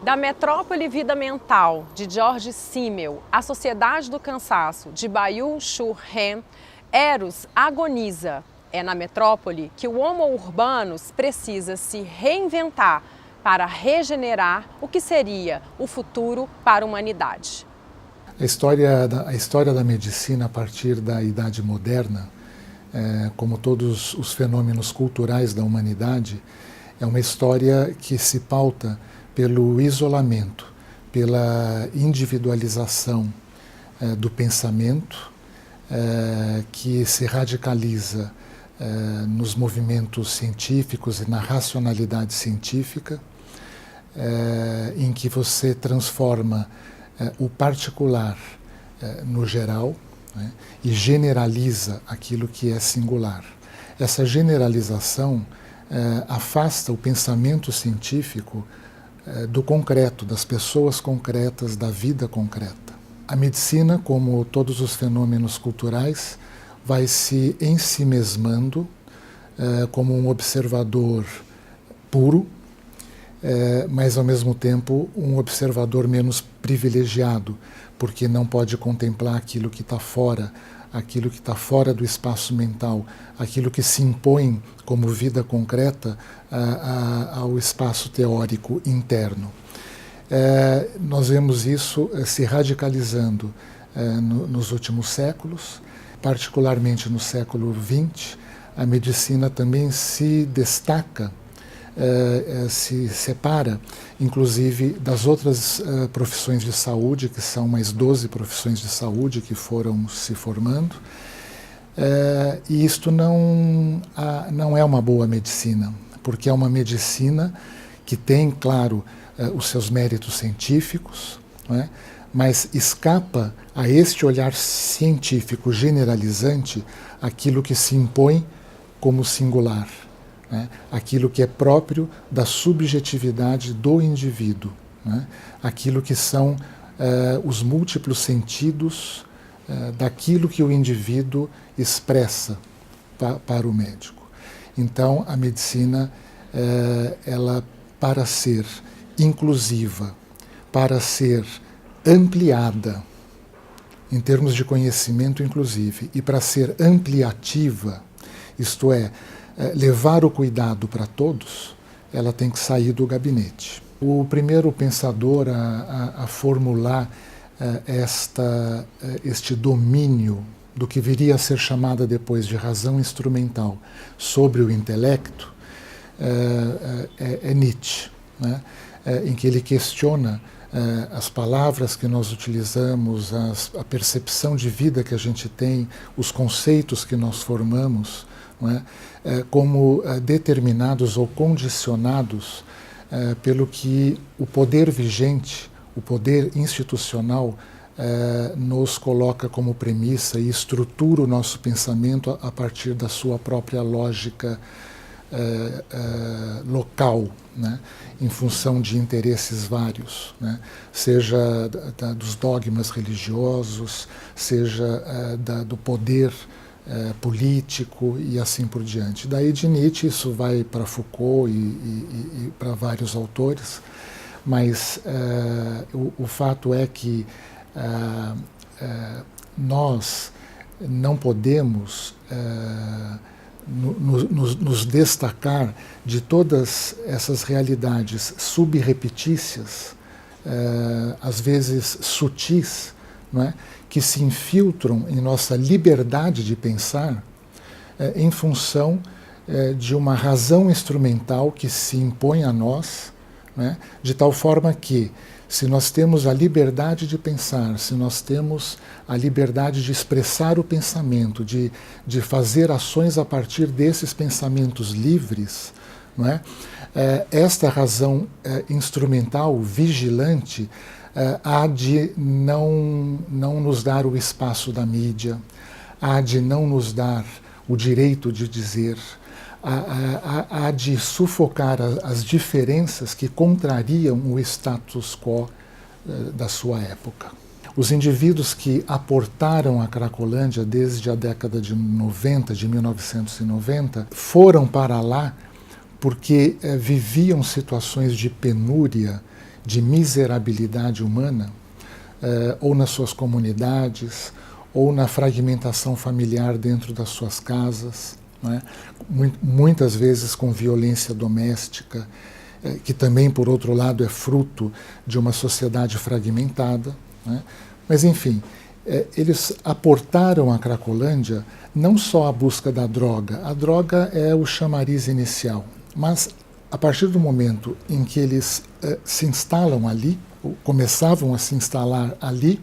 Da Metrópole Vida Mental, de George Simmel, A Sociedade do Cansaço, de Byung-Chul Han, Eros agoniza. É na metrópole que o Homo urbanus precisa se reinventar para regenerar o que seria o futuro para a humanidade. A história da medicina a partir da Idade Moderna, como todos os fenômenos culturais da humanidade, é uma história que se pauta pelo isolamento, pela individualização do pensamento, que se radicaliza nos movimentos científicos e na racionalidade científica, em que você transforma o particular no geral, né, e generaliza aquilo que é singular. Essa generalização afasta o pensamento científico do concreto, das pessoas concretas, da vida concreta. A medicina, como todos os fenômenos culturais, vai se ensimesmando como um observador puro, mas ao mesmo tempo um observador menos privilegiado, porque não pode contemplar aquilo que está fora do espaço mental, aquilo que se impõe como vida concreta ao espaço teórico interno. Nós vemos isso se radicalizando nos últimos séculos, particularmente no século XX. A medicina também se destaca, se separa, inclusive, das outras profissões de saúde, que são mais 12 profissões de saúde que foram se formando. E isto não é uma boa medicina, porque é uma medicina que tem, claro, os seus méritos científicos, não é? Mas escapa a este olhar científico generalizante aquilo que se impõe como singular, né? Aquilo que é próprio da subjetividade do indivíduo, né? Aquilo que são os múltiplos sentidos daquilo que o indivíduo expressa para o médico. Então, a medicina, ela, para ser inclusiva, para ser ampliada, em termos de conhecimento inclusive, e para ser ampliativa, isto é, levar o cuidado para todos, ela tem que sair do gabinete. O primeiro pensador a formular este domínio do que viria a ser chamada depois de razão instrumental sobre o intelecto é Nietzsche, né? Em que ele questiona as palavras que nós utilizamos, a percepção de vida que a gente tem, os conceitos que nós formamos, não é? Como determinados ou condicionados pelo que o poder vigente, o poder institucional, nos coloca como premissa e estrutura o nosso pensamento a partir da sua própria lógica local, né? Em função de interesses vários, né? Seja dos dogmas religiosos, seja do poder político e assim por diante. Daí de Nietzsche isso vai para Foucault e para vários autores, mas o fato é que nós não podemos nos destacar de todas essas realidades subreptícias, às vezes sutis, não é? Que se infiltram em nossa liberdade de pensar em função de uma razão instrumental que se impõe a nós, né? De tal forma que, se nós temos a liberdade de pensar, se nós temos a liberdade de expressar o pensamento, de fazer ações a partir desses pensamentos livres, não é? Esta razão instrumental, vigilante, há de não nos dar o espaço da mídia, há de não nos dar o direito de dizer, há de sufocar as diferenças que contrariam o status quo da sua época. Os indivíduos que aportaram a Cracolândia desde a década de 90, de 1990, foram para lá porque viviam situações de penúria, de miserabilidade humana, ou nas suas comunidades, ou na fragmentação familiar dentro das suas casas, não é? Muitas vezes com violência doméstica, que também, por outro lado, é fruto de uma sociedade fragmentada, não é? Mas, enfim, eles aportaram à Cracolândia não só a busca da droga. A droga é o chamariz inicial, mas a partir do momento em que eles se instalam ali, ou começavam a se instalar ali,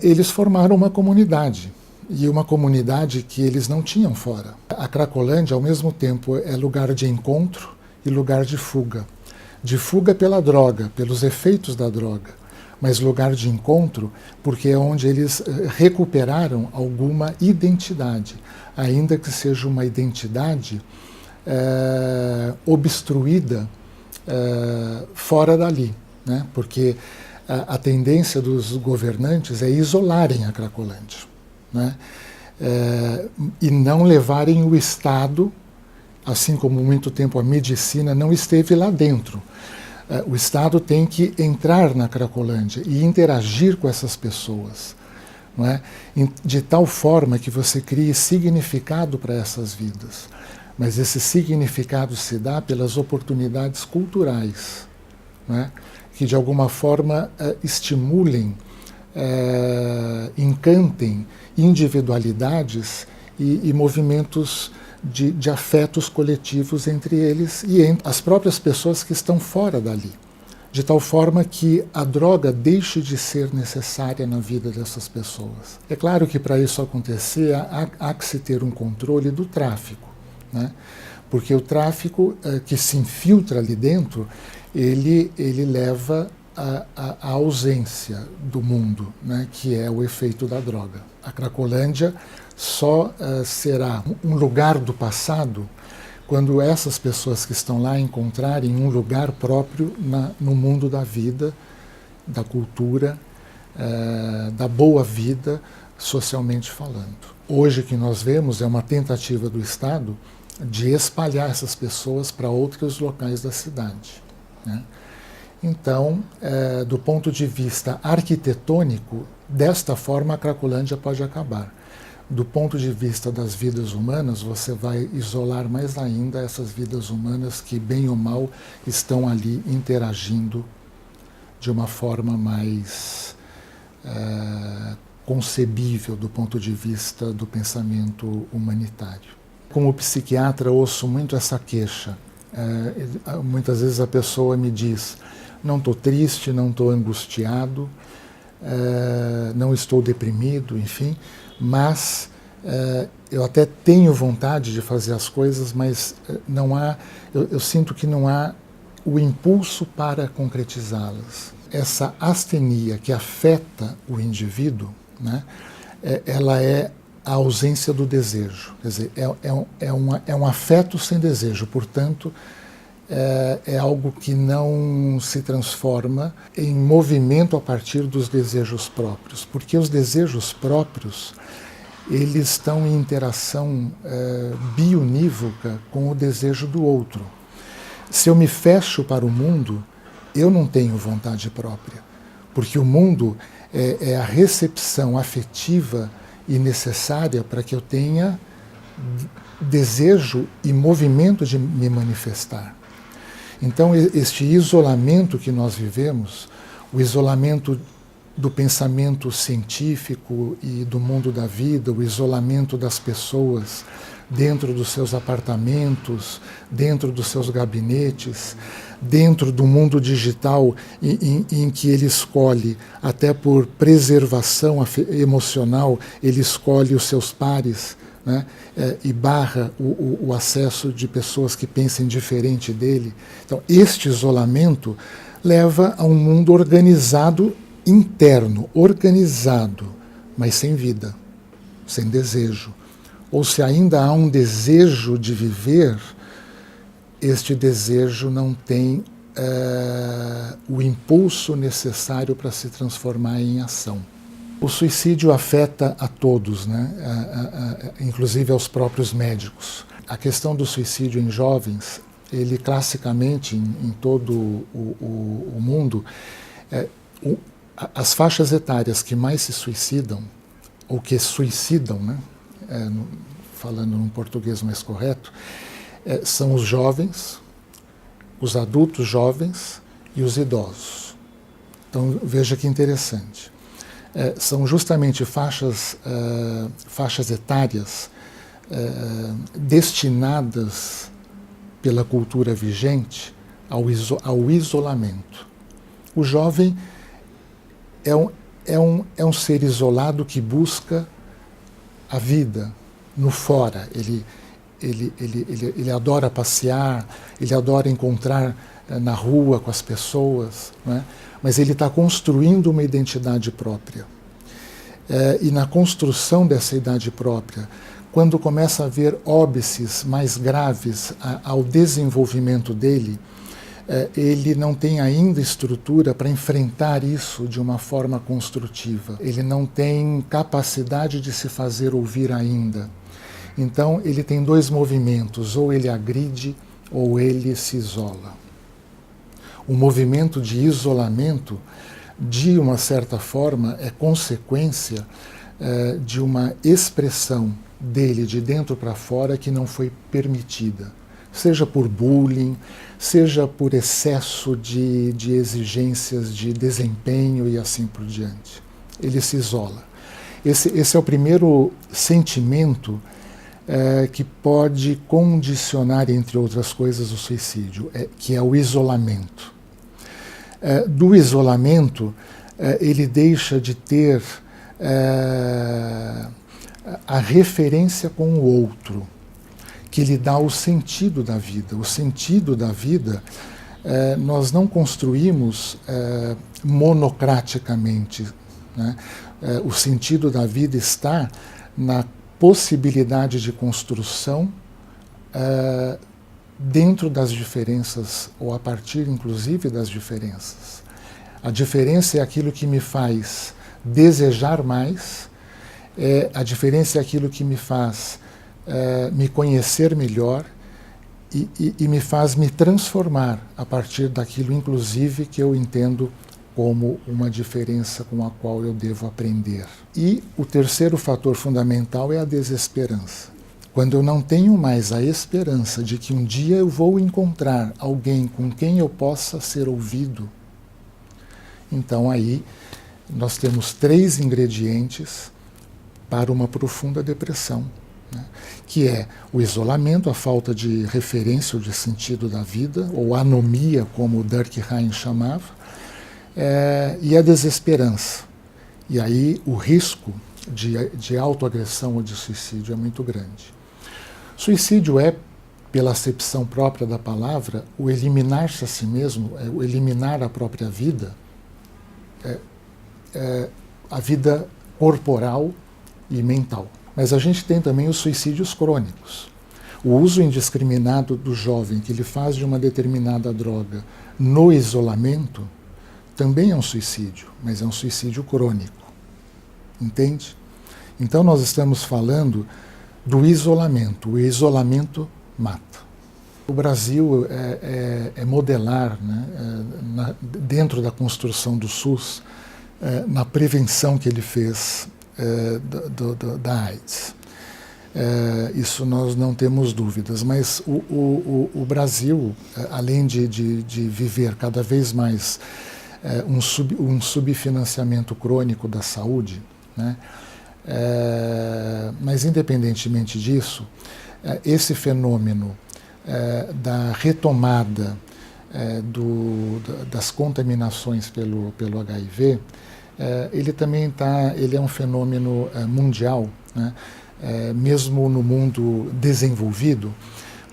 eles formaram uma comunidade, e uma comunidade que eles não tinham fora. A Cracolândia, ao mesmo tempo, é lugar de encontro e lugar de fuga. De fuga pela droga, pelos efeitos da droga, mas lugar de encontro porque é onde eles recuperaram alguma identidade, ainda que seja uma identidade obstruída fora dali, né? Porque a tendência dos governantes é isolarem a Cracolândia, né? E não levarem o Estado, assim como muito tempo a medicina não esteve lá dentro. O Estado tem que entrar na Cracolândia e interagir com essas pessoas, não é? De tal forma que você crie significado para essas vidas. Mas esse significado se dá pelas oportunidades culturais, não é? Que de alguma forma estimulem, encantem individualidades e movimentos de afetos coletivos entre eles e entre as próprias pessoas que estão fora dali, de tal forma que a droga deixe de ser necessária na vida dessas pessoas. É claro que para isso acontecer há que se ter um controle do tráfico, né? Porque o tráfico que se infiltra ali dentro, ele leva à ausência do mundo, né? Que é o efeito da droga. A Cracolândia só será um lugar do passado quando essas pessoas que estão lá encontrarem um lugar próprio no mundo da vida, da cultura, da boa vida, socialmente falando. Hoje o que nós vemos é uma tentativa do Estado de espalhar essas pessoas para outros locais da cidade, né? Então, do ponto de vista arquitetônico, desta forma a Cracolândia pode acabar. Do ponto de vista das vidas humanas, você vai isolar mais ainda essas vidas humanas que, bem ou mal, estão ali interagindo de uma forma mais concebível do ponto de vista do pensamento humanitário. Como psiquiatra, ouço muito essa queixa. Muitas vezes a pessoa me diz: não estou triste, não estou angustiado, não estou deprimido, enfim, mas eu até tenho vontade de fazer as coisas, mas não há, eu sinto que não há o impulso para concretizá-las. Essa astenia que afeta o indivíduo, né, ela é a ausência do desejo. Quer dizer, é um afeto sem desejo, portanto, é algo que não se transforma em movimento a partir dos desejos próprios, porque os desejos próprios, eles estão em interação bionívoca com o desejo do outro. Se eu me fecho para o mundo, eu não tenho vontade própria, porque o mundo é a recepção afetiva e necessária para que eu tenha desejo e movimento de me manifestar. Então, este isolamento que nós vivemos, o isolamento do pensamento científico e do mundo da vida, o isolamento das pessoas dentro dos seus apartamentos, dentro dos seus gabinetes, dentro do mundo digital em que ele escolhe, até por preservação emocional, ele escolhe os seus pares, né, e barra o acesso de pessoas que pensem diferente dele. Então, este isolamento leva a um mundo organizado interno, organizado, mas sem vida, sem desejo. Ou se ainda há um desejo de viver, este desejo não tem o impulso necessário para se transformar em ação. O suicídio afeta a todos, né? Inclusive aos próprios médicos. A questão do suicídio em jovens ele classicamente, em todo o mundo, as faixas etárias que mais se suicidam, ou que suicidam, né? Falando num português mais correto, são os jovens, os adultos jovens e os idosos. Então, veja que interessante. São justamente faixas etárias destinadas pela cultura vigente ao isolamento. O jovem é um ser isolado que busca a vida no fora. Ele adora passear, ele adora encontrar na rua com as pessoas, né? Mas ele está construindo uma identidade própria. E na construção dessa identidade própria, quando começa a haver óbices mais graves ao desenvolvimento dele, ele não tem ainda estrutura para enfrentar isso de uma forma construtiva. Ele não tem capacidade de se fazer ouvir ainda. Então, ele tem dois movimentos, ou ele agride ou ele se isola. O movimento de isolamento, de uma certa forma, é consequência de uma expressão dele de dentro para fora que não foi permitida. Seja por bullying, seja por excesso de exigências de desempenho e assim por diante. Ele se isola. Esse é o primeiro sentimento que pode condicionar, entre outras coisas, o suicídio, que é o isolamento. Do isolamento, ele deixa de ter a referência com o outro, que lhe dá o sentido da vida. O sentido da vida nós não construímos monocraticamente, né? O sentido da vida está na possibilidade de construção dentro das diferenças, ou a partir, inclusive, das diferenças. A diferença é aquilo que me faz desejar mais, a diferença é aquilo que me faz me conhecer melhor e me faz me transformar a partir daquilo, inclusive, que eu entendo como uma diferença com a qual eu devo aprender. E o terceiro fator fundamental é a desesperança. Quando eu não tenho mais a esperança de que um dia eu vou encontrar alguém com quem eu possa ser ouvido, então aí nós temos 3 ingredientes para uma profunda depressão, né? Que é o isolamento, a falta de referência ou de sentido da vida, ou anomia, como o Durkheim chamava, e a desesperança. E aí o risco de autoagressão ou de suicídio é muito grande. Suicídio é, pela acepção própria da palavra, o eliminar-se a si mesmo, o eliminar a própria vida, a vida corporal e mental. Mas a gente tem também os suicídios crônicos. O uso indiscriminado do jovem que ele faz de uma determinada droga no isolamento também é um suicídio, mas é um suicídio crônico. Entende? Então nós estamos falando do isolamento. O isolamento mata. O Brasil é modelar, né, dentro da construção do SUS, na prevenção que ele fez da AIDS. Isso nós não temos dúvidas, mas o Brasil, além de viver cada vez mais um subfinanciamento crônico da saúde, né, mas independentemente disso, esse fenômeno da retomada das contaminações pelo HIV, ele é um fenômeno mundial, né? Mesmo no mundo desenvolvido,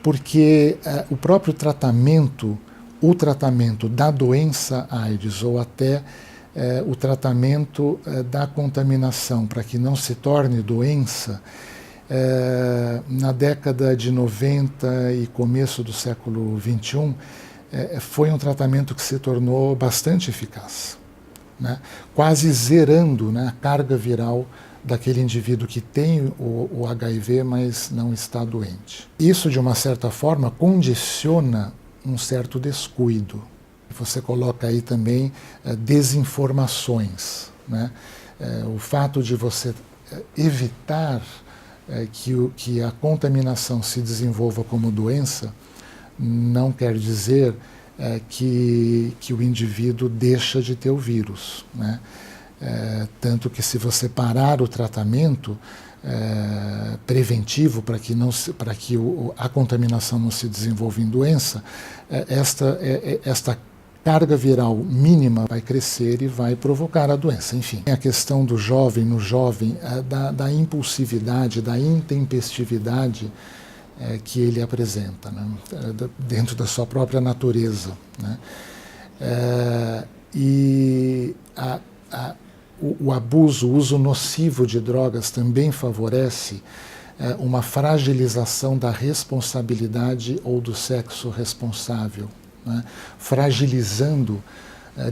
porque o próprio tratamento da doença AIDS, ou até o tratamento da contaminação para que não se torne doença, na década de 90 e começo do século XXI, foi um tratamento que se tornou bastante eficaz, né? Quase zerando, né, a carga viral daquele indivíduo que tem o HIV, mas não está doente. Isso, de uma certa forma, condiciona um certo descuido. Você coloca aí também desinformações, né? O fato de você evitar que a contaminação se desenvolva como doença não quer dizer que o indivíduo deixa de ter o vírus, né? Tanto que, se você parar o tratamento preventivo para que a contaminação não se desenvolva em doença, esta carga viral mínima vai crescer e vai provocar a doença. Enfim, a questão do jovem, no jovem, da impulsividade, da intempestividade que ele apresenta, né? Dentro da sua própria natureza, né? O abuso, o uso nocivo de drogas também favorece uma fragilização da responsabilidade ou do sexo responsável, né? Fragilizando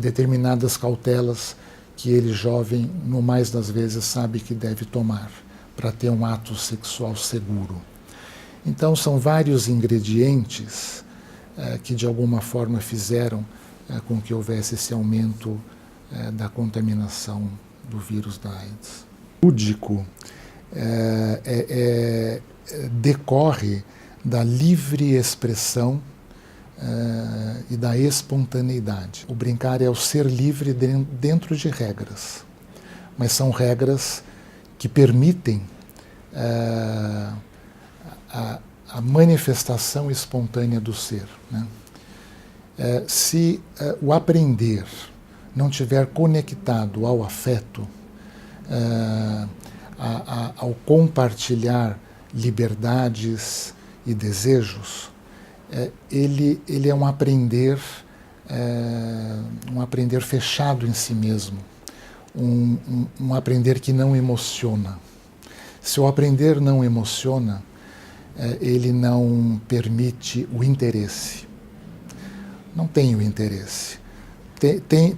determinadas cautelas que ele, jovem, no mais das vezes, sabe que deve tomar para ter um ato sexual seguro. Então, são vários ingredientes que, de alguma forma, fizeram com que houvesse esse aumento da contaminação do vírus da AIDS. O lúdico decorre da livre expressão e da espontaneidade. O brincar é o ser livre dentro de regras, mas são regras que permitem a manifestação espontânea do ser, né? Se o aprender não estiver conectado ao afeto, ao compartilhar liberdades e desejos, ele é um aprender fechado em si mesmo, um aprender que não emociona. Se o aprender não emociona, ele não permite o interesse. Não tem o interesse.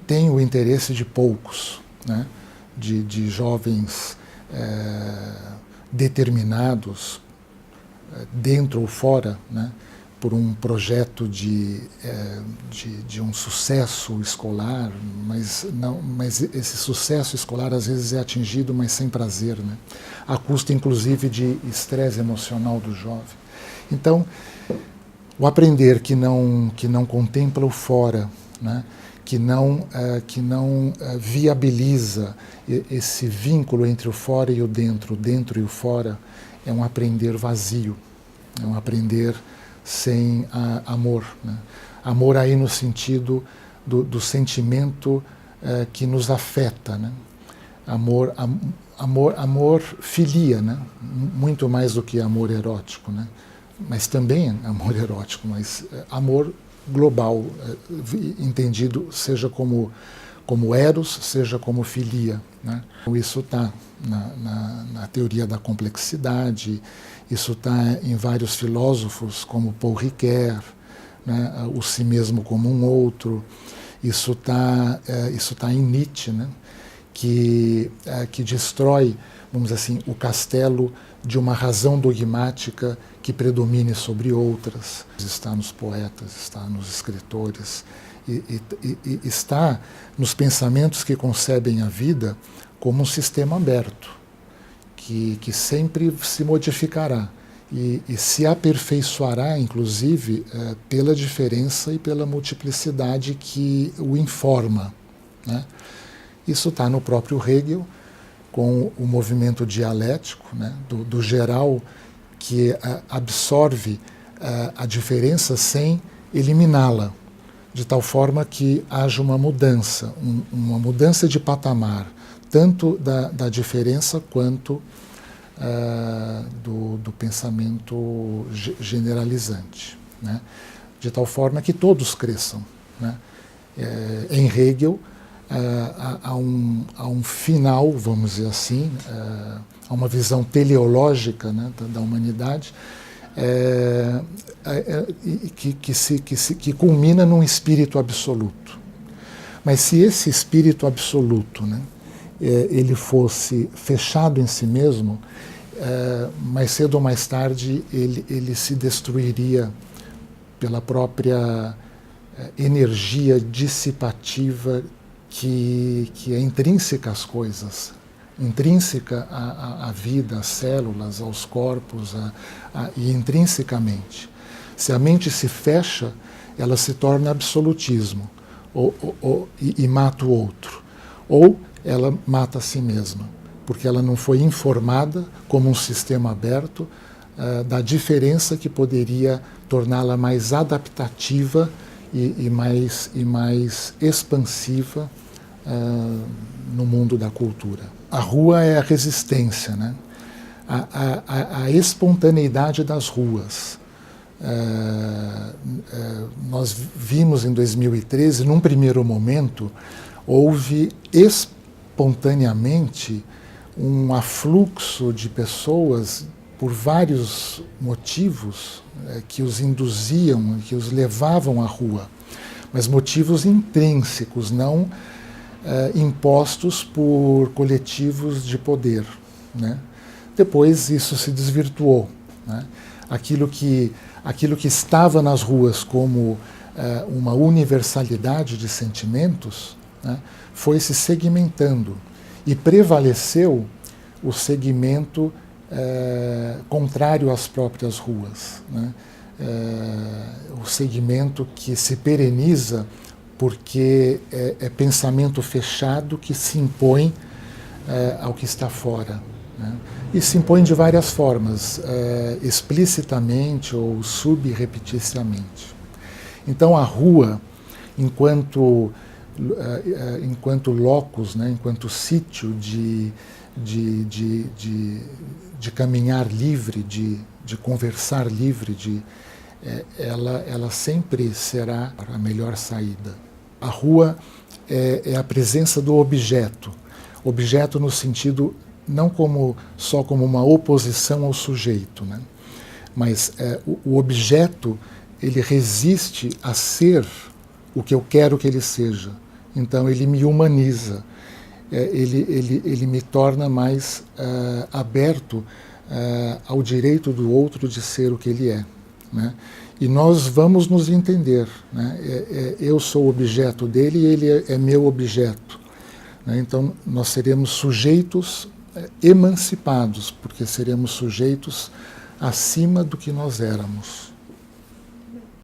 Tem o interesse de poucos, né? De jovens determinados, dentro ou fora, né? Por um projeto de um sucesso escolar, mas esse sucesso escolar às vezes é atingido, mas sem prazer, né? A custa, inclusive, de estresse emocional do jovem. Então, o aprender que não contempla o fora, né? que não viabiliza esse vínculo entre o fora e o dentro e o fora, é um aprender vazio, é um aprender sem amor, né? Amor aí no sentido do sentimento que nos afeta, né? Amor filia, né? Muito mais do que amor erótico, né? Mas também amor erótico, mas amor global, entendido seja como eros, seja como filia, né? Isso está na teoria da complexidade, isso está em vários filósofos como Paul Ricoeur, né? O si mesmo como um outro, isso tá em Nietzsche, né? Que destrói, vamos dizer assim, o castelo de uma razão dogmática que predomine sobre outras. Está nos poetas, está nos escritores, e está nos pensamentos que concebem a vida como um sistema aberto, que sempre se modificará e se aperfeiçoará, inclusive, pela diferença e pela multiplicidade que o informa, né? Isso está no próprio Hegel, com o movimento dialético, né, do geral, que absorve a diferença sem eliminá-la, de tal forma que haja uma mudança de patamar, tanto da diferença quanto do pensamento generalizante, né, de tal forma que todos cresçam, né. Em Hegel, há um final, vamos dizer assim, há uma visão teleológica, né, da humanidade, que culmina num espírito absoluto. Mas se esse espírito absoluto, né, ele fosse fechado em si mesmo, mais cedo ou mais tarde ele se destruiria pela própria energia dissipativa que é intrínseca às coisas, intrínseca à vida, às células, aos corpos, e intrinsecamente. Se a mente se fecha, ela se torna absolutismo e mata o outro. Ou ela mata a si mesma, porque ela não foi informada como um sistema aberto da diferença que poderia torná-la mais adaptativa e mais expansiva no mundo da cultura. A rua é a resistência, né? A espontaneidade das ruas. Nós vimos em 2013, num primeiro momento, houve espontaneamente um afluxo de pessoas por vários motivos que os induziam, que os levavam à rua, mas motivos intrínsecos, não impostos por coletivos de poder, né? Depois isso se desvirtuou, né? Aquilo que estava nas ruas como uma universalidade de sentimentos, né, foi se segmentando e prevaleceu o segmento contrário às próprias ruas, né? O segmento que se pereniza porque é pensamento fechado que se impõe ao que está fora, né? E se impõe de várias formas, explicitamente ou subrepeticiamente. Então a rua, enquanto locus, né, enquanto sítio de caminhar livre, de conversar livre, ela sempre será a melhor saída. A rua é a presença do objeto no sentido não só como uma oposição ao sujeito, né? Mas o objeto, ele resiste a ser o que eu quero que ele seja. Então ele me humaniza, ele me torna mais aberto ao direito do outro de ser o que ele é, né? E nós vamos nos entender, né? Eu sou objeto dele e ele é meu objeto, né? Então nós seremos sujeitos emancipados, porque seremos sujeitos acima do que nós éramos.